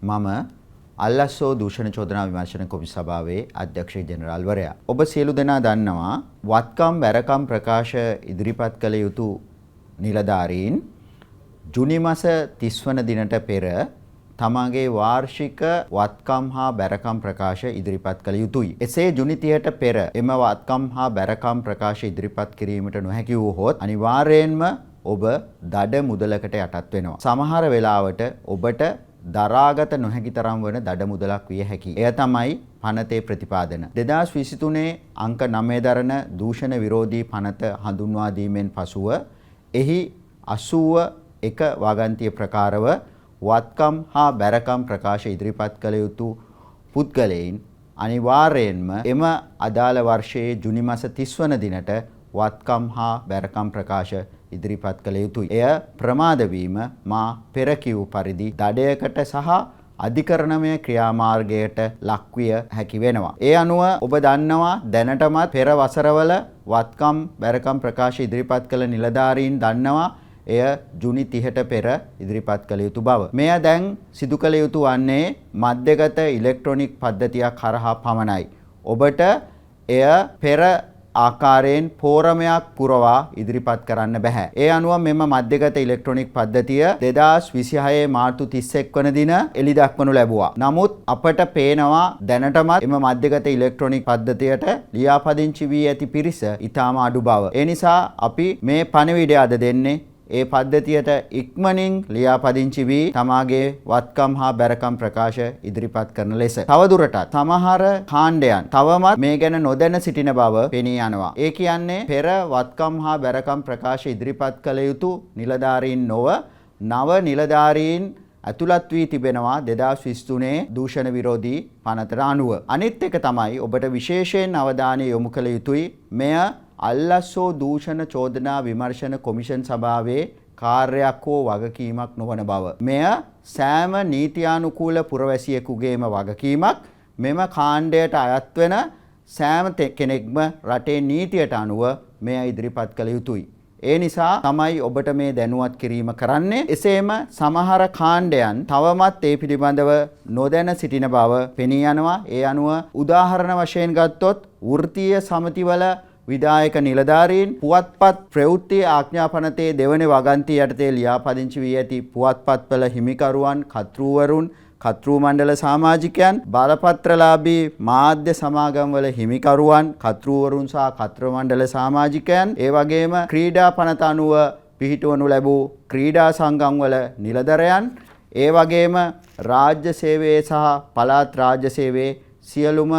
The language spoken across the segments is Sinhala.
මම අල්ලස්සෝ දූෂණ චෝදනා විමර්ශන කොමිසම සභාවේ අධ්‍යක්ෂ ජෙනරාල්වරයා. ඔබ සියලු දෙනා දන්නවා වත්කම් බැරකම් ප්‍රකාශ ඉදිරිපත් කළ යුතු නිලධාරීන් ජුනි මාස 30 වන දිනට පෙර තමගේ වාර්ෂික වත්කම් හා බැරකම් ප්‍රකාශ ඉදිරිපත් කළ යුතුයි. එසේ ජුනි 30ට පෙර එම වත්කම් හා බැරකම් ප්‍රකාශ ඉදිරිපත් කිරීමට නොහැකි වූහොත් අනිවාර්යයෙන්ම ඔබ දඩ මුදලකට යටත් වෙනවා. සමහර වෙලාවට ඔබට දරාගත නොහැකි තරම් වන දඩ මුදලක් විය හැකියි. එය තමයි පනතේ ප්‍රතිපාදන. 2023 අංක 9 දරන දූෂණ විරෝධී පනත හඳුන්වා දීමෙන් පසුව එහි 81 වගන්තිය ප්‍රකාරව වත්කම් හා බැරකම් ප්‍රකාශ ඉදිරිපත් කළ යුතු පුද්ගලයන් අනිවාර්යයෙන්ම එම අදාළ වර්ෂයේ ජුනි මාස 30 වන දිනට වත්කම් හා බැරකම් ප්‍රකාශ ඉදිරිපත් කළ යුතුයි. එය ප්‍රමාද වීම මා පෙර කිව් පරිදි දඩයකට සහ අධිකරණමය ක්‍රියාමාර්ගයට ලක්විය හැකි වෙනවා. ඒ අනුව ඔබ දන්නවා දැනටමත් පෙර වසරවල වත්කම් බැරකම් ප්‍රකාශ ඉදිරිපත් කළ නිලධාරීන් දන්නවා එය ජුනි 30ට පෙර ඉදිරිපත් කළ යුතු බව. මෙය දැන් සිදු කළ යුතු වන්නේ මධ්‍යගත ඉලෙක්ට්‍රොනික පද්ධතියක් හරහා පමණයි. ඔබට එය පෙර ආකාරයෙන් පෝරමයක් පුරවා ඉදිරිපත් කරන්න බෑ. ඒ අනුව මෙම මධ්‍යගත ඉලෙක්ට්‍රොනික පද්ධතිය 2026 මාර්තු 31 වන දින එළි දක්වනු ලැබුවා. නමුත් අපට පේනවා දැනටමත් එම මධ්‍යගත ඉලෙක්ට්‍රොනික පද්ධතියට ලියාපදිංචි වී ඇති පිරිස ඉතාම අඩු බව. ඒ නිසා අපි මේ පණිවිඩය අද දෙන්නේ ඒ පද්ධතියට ඉක්මනින් ලියාපදිංචි වී තමාගේ වත්කම් හා බැරකම් ප්‍රකාශ ඉදිරිපත් කරන ලෙස. තවදුරටත් සමහර කාණ්ඩයන් තවමත් මේ ගැන නොදැන සිටින බව පෙනී යනවා. ඒ කියන්නේ පෙර වත්කම් හා බැරකම් ප්‍රකාශ ඉදිරිපත් කළ යුතු නිලධාරීන් නොව නව නිලධාරීන් ඇතුළත් වී තිබෙනවා 2023 දූෂණ විරෝධී පනතට අනුව. අනිත් එක තමයි ඔබට විශේෂයෙන් අවධානය යොමු කළ යුතුයි. මෙය අල්ලස්සෝ දූෂණ චෝදනා විමර්ශන කොමිෂන් සභාවේ කාර්යයක් හෝ වගකීමක් නොවන බව. මෙය සෑම නීතියානුකූල පුරවැසියෙකුගේම වගකීමක්. මෙම කාණ්ඩයට අයත් වෙන සෑම කෙනෙක්ම රටේ නීතියට අනුව මෙය ඉදිරිපත් කළ යුතුයි. ඒ නිසා තමයි ඔබට මේ දැනුවත් කිරීම කරන්නේ. එසේම සමහර කාණ්ඩයන් තවමත් ඒ පිළිබඳව නොදැන සිටින බව පෙනී යනවා. ඒ අනුව උදාහරණ වශයෙන් ගත්තොත් වෘත්තීය සමිතිවල විධායක නිලධාරීන් පුවත්පත් ප්‍රවෘත්ති ආඥාපනතේ දෙවන වගන්තිය යටතේ ලියාපදිංචි වී ඇති පුවත්පත්වල හිමිකරුවන්, කර්තෘවරුන්, කර්තෘ මණ්ඩල සමාජිකයන්, බලපත්‍රලාභී මාධ්‍ය සමාගම්වල හිමිකරුවන්, කර්තෘවරුන් සහ කර්තෘ මණ්ඩල සමාජිකයන්, ඒ වගේම ක්‍රීඩා පනත අනුව පිහිටවනු ලැබූ ක්‍රීඩා සංගම්වල නිලධරයන්, ඒ වගේම රාජ්‍ය සේවයේ සහ පළාත් රාජ්‍ය සේවයේ සියලුම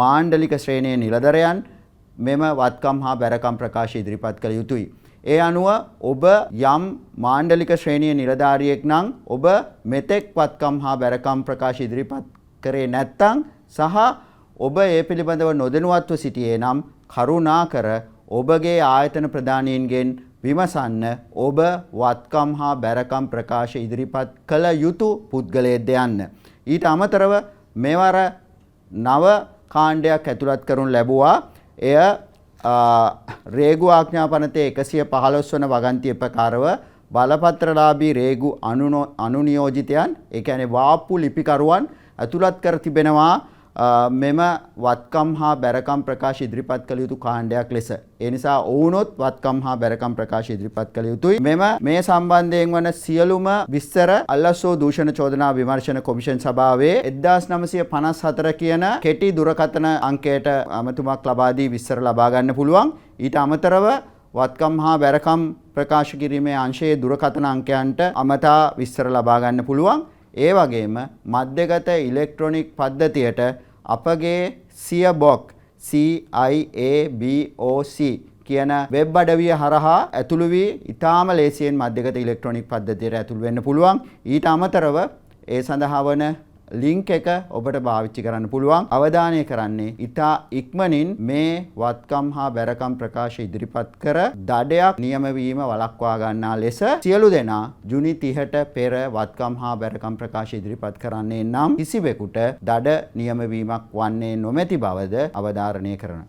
මාණ්ඩලික ශ්‍රේණියේ නිලධරයන් මෙම වත්කම් හා බැරකම් ප්‍රකාශ ඉදිරිපත් කළ යුතුයි. ඒ අනුව ඔබ යම් මාණ්ඩලික ශ්‍රේණියේ නිලධාරියෙක් නම් ඔබ මෙතෙක් වත්කම් හා බැරකම් ප්‍රකාශ ඉදිරිපත් කරේ නැත්නම් සහ ඔබ ඒ පිළිබඳව නොදැනුවත්ව සිටියේ නම් කරුණාකර ඔබගේ ආයතන ප්‍රධානීන්ගෙන් විමසන්න ඔබ වත්කම් හා බැරකම් ප්‍රකාශ ඉදිරිපත් කළ යුතු පුද්ගලයෙක්ද යන්න. ඊට අමතරව මෙවර නව කාණ්ඩයක් ඇතුළත් කරනු ලැබුවා. එය රේගු ආඥාපනතේ 115 වන වගන්තිය ප්‍රකාරව බලපත්‍රලාභී රේගු අනුනියෝජිතයන්, ඒ කියන්නේ වාප්පු ලිපිකරුවන් ඇතුළත් කර තිබෙනවා මෙම වත්කම් හා බැරකම් ප්‍රකාශ ඉදිරිපත් කළ යුතු කාණ්ඩයක් ලෙස. ඒ නිසා ඔවුනොත් වත්කම් හා බැරකම් ප්‍රකාශ ඉදිරිපත් කළ යුතුයි. මේ සම්බන්ධයෙන් වන සියලුම විස්තර අල්ලස්සෝ දූෂණ චෝදනා විමර්ශන කොමිෂන් සභාවේ 1954 කියන කෙටි දුරකථන අංකයට අමතුමක් ලබා දී විස්තර ලබා ගන්න පුළුවන්. ඊට අමතරව වත්කම් හා බැරකම් ප්‍රකාශ කිරීමේ අංශයේ දුරකථන අංකයන්ට අමතා විස්තර ලබා ගන්න පුළුවන්. ඒ වගේම මධ්‍යගත ඉලෙක්ට්‍රොනික පද්ධතියට අපගේ සියබොක් CIABOC කියන වෙබ් අඩවිය හරහා ඇතුළු වී ඉතාම ලේසියෙන් මධ්‍යගත ඉලෙක්ට්‍රොනික පද්ධතියට ඇතුළු වෙන්න පුළුවන්. ඊට අමතරව ඒ සඳහා වන ලින්ක් එක ඔබට පාවිච්චි කරන්න පුළුවන්. අවධානය කරන්නේ ඉතා ඉක්මනින් මේ වත්කම් හා බැරකම් ප්‍රකාශ ඉදිරිපත් කර දඩයක් නියම වීම වළක්වා ගන්නා ලෙස සියලු දෙනා ජුනි 30ට පෙර වත්කම් හා බැරකම් ප්‍රකාශ ඉදිරිපත් කරන්නේ නම් කිසිවෙකුට දඩ නියම වීමක් වන්නේ නොමැති බවද අවධාරණය කරනවා.